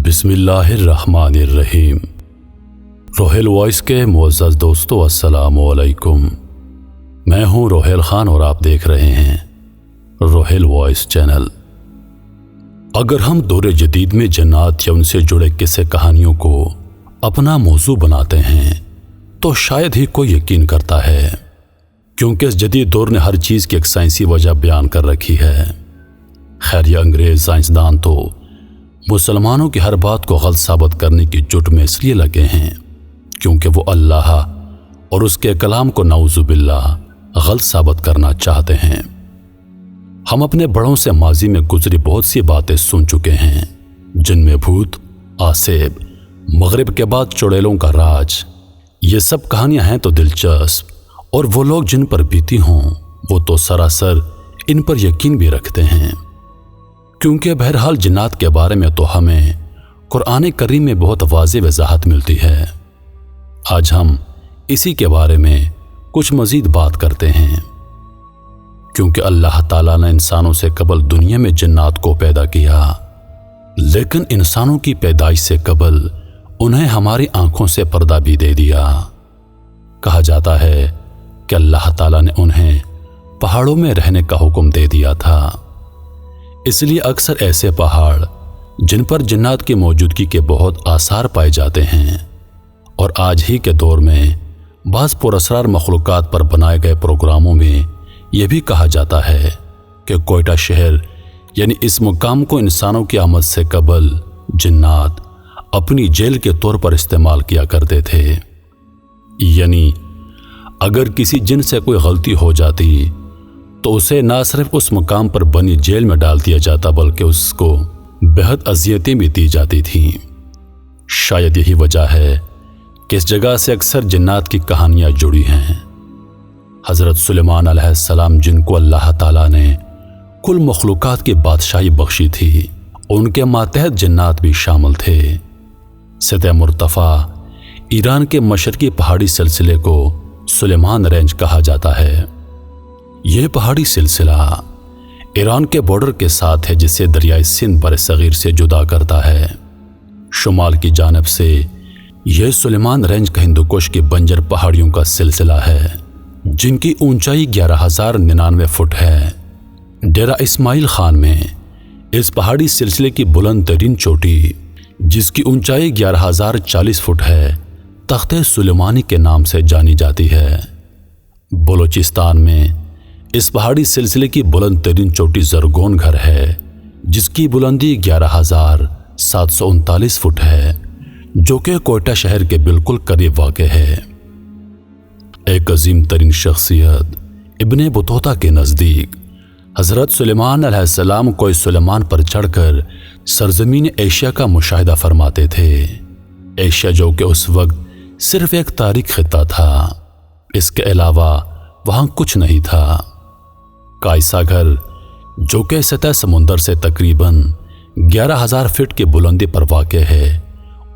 بسم اللہ الرحمن الرحیم۔ روہیل وائس کے معزز دوستو السلام علیکم۔ میں ہوں روہیل خان اور آپ دیکھ رہے ہیں روہیل وائس چینل۔ اگر ہم دور جدید میں جنات یا ان سے جڑے قصے کہانیوں کو اپنا موضوع بناتے ہیں تو شاید ہی کوئی یقین کرتا ہے، کیونکہ اس جدید دور نے ہر چیز کی ایک سائنسی وجہ بیان کر رکھی ہے۔ خیر، یہ انگریز سائنسدان تو مسلمانوں کی ہر بات کو غلط ثابت کرنے کی جٹ میں اس لیے لگے ہیں کیونکہ وہ اللہ اور اس کے کلام کو نعوذ باللہ غلط ثابت کرنا چاہتے ہیں۔ ہم اپنے بڑوں سے ماضی میں گزری بہت سی باتیں سن چکے ہیں، جن میں بھوت، آسیب، مغرب کے بعد چڑیلوں کا راج، یہ سب کہانیاں ہیں تو دلچسپ، اور وہ لوگ جن پر بیتی ہوں وہ تو سراسر ان پر یقین بھی رکھتے ہیں، کیونکہ بہرحال جنات کے بارے میں تو ہمیں قرآن کریم میں بہت واضح وضاحت ملتی ہے۔ آج ہم اسی کے بارے میں کچھ مزید بات کرتے ہیں، کیونکہ اللہ تعالیٰ نے انسانوں سے قبل دنیا میں جنات کو پیدا کیا، لیکن انسانوں کی پیدائش سے قبل انہیں ہماری آنکھوں سے پردہ بھی دے دیا۔ کہا جاتا ہے کہ اللہ تعالیٰ نے انہیں پہاڑوں میں رہنے کا حکم دے دیا تھا، اس لیے اکثر ایسے پہاڑ جن پر جنات کی موجودگی کے بہت آثار پائے جاتے ہیں، اور آج ہی کے دور میں بعض پراسرار مخلوقات پر بنائے گئے پروگراموں میں یہ بھی کہا جاتا ہے کہ کوئٹہ شہر یعنی اس مقام کو انسانوں کی آمد سے قبل جنات اپنی جیل کے طور پر استعمال کیا کرتے تھے، یعنی اگر کسی جن سے کوئی غلطی ہو جاتی تو اسے نہ صرف اس مقام پر بنی جیل میں ڈال دیا جاتا بلکہ اس کو بہت اذیتیں بھی دی جاتی تھیں۔ شاید یہی وجہ ہے کہ اس جگہ سے اکثر جنات کی کہانیاں جڑی ہیں۔ حضرت سلیمان علیہ السلام، جن کو اللہ تعالیٰ نے کل مخلوقات کی بادشاہی بخشی تھی، ان کے ماتحت جنات بھی شامل تھے۔ سطح مرتفع ایران کے مشرقی پہاڑی سلسلے کو سلیمان رینج کہا جاتا ہے۔ یہ پہاڑی سلسلہ ایران کے بارڈر کے ساتھ ہے، جسے دریائے سندھ برصغیر سے جدا کرتا ہے۔ شمال کی جانب سے یہ سلیمان رینج کا ہندوکش کی بنجر پہاڑیوں کا سلسلہ ہے، جن کی اونچائی 11,099 فٹ ہے۔ ڈیرہ اسماعیل خان میں اس پہاڑی سلسلے کی بلند ترین چوٹی، جس کی اونچائی 11,040 فٹ ہے، تخت سلیمانی کے نام سے جانی جاتی ہے۔ بلوچستان میں اس پہاڑی سلسلے کی بلند ترین چوٹی زرگون گھر ہے، جس کی بلندی 11,739 فٹ ہے، جو کہ کوئٹہ شہر کے بالکل قریب واقع ہے۔ ایک عظیم ترین شخصیت ابن بطوطہ کے نزدیک حضرت سلیمان علیہ السلام کوہ سلیمان پر چڑھ کر سرزمین ایشیا کا مشاہدہ فرماتے تھے۔ ایشیا جو کہ اس وقت صرف ایک تاریک خطہ تھا، اس کے علاوہ وہاں کچھ نہیں تھا۔ کائسا گھر جو کہ سطح سمندر سے تقریباً 11,000 فٹ کی بلندی پر واقع ہے،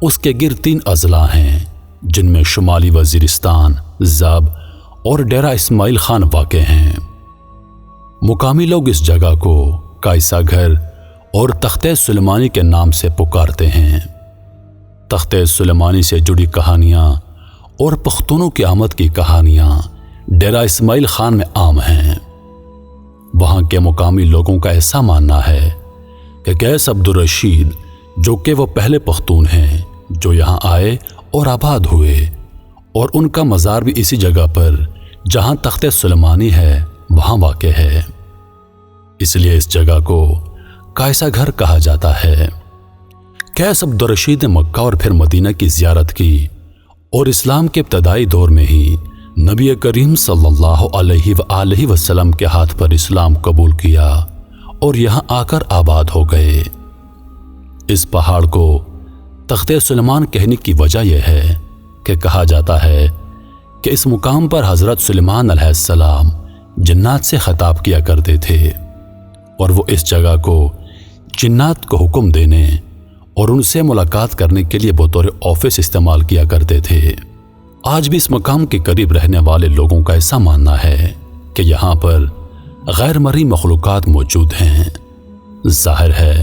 اس کے گرد 3 اضلاع ہیں، جن میں شمالی وزیرستان، زاب اور ڈیرہ اسماعیل خان واقع ہیں۔ مقامی لوگ اس جگہ کو کائسا گھر اور تخت سلیمانی کے نام سے پکارتے ہیں۔ تخت سلیمانی سے جڑی کہانیاں اور پختونوں کی آمد کی کہانیاں ڈیرہ اسماعیل خان میں عام ہیں۔ وہاں کے مقامی لوگوں کا ایسا ماننا ہے کہ قیس عبدالرشید، جو کہ وہ پہلے پختون ہیں جو یہاں آئے اور آباد ہوئے، اور ان کا مزار بھی اسی جگہ پر جہاں تخت سلیمانی ہے وہاں واقع ہے، اس لیے اس جگہ کو کائسا گھر کہا جاتا ہے۔ قیس عبدالرشید نے مکہ اور پھر مدینہ کی زیارت کی، اور اسلام کے ابتدائی دور میں ہی نبی کریم صلی اللہ علیہ وآلہ وسلم کے ہاتھ پر اسلام قبول کیا اور یہاں آ کر آباد ہو گئے۔ اس پہاڑ کو تخت سلیمان کہنے کی وجہ یہ ہے کہ کہا جاتا ہے کہ اس مقام پر حضرت سلیمان علیہ السلام جنات سے خطاب کیا کرتے تھے، اور وہ اس جگہ کو جنات کو حکم دینے اور ان سے ملاقات کرنے کے لیے بطور آفس استعمال کیا کرتے تھے۔ آج بھی اس مقام کے قریب رہنے والے لوگوں کا ایسا ماننا ہے کہ یہاں پر غیر مرئی مخلوقات موجود ہیں۔ ظاہر ہے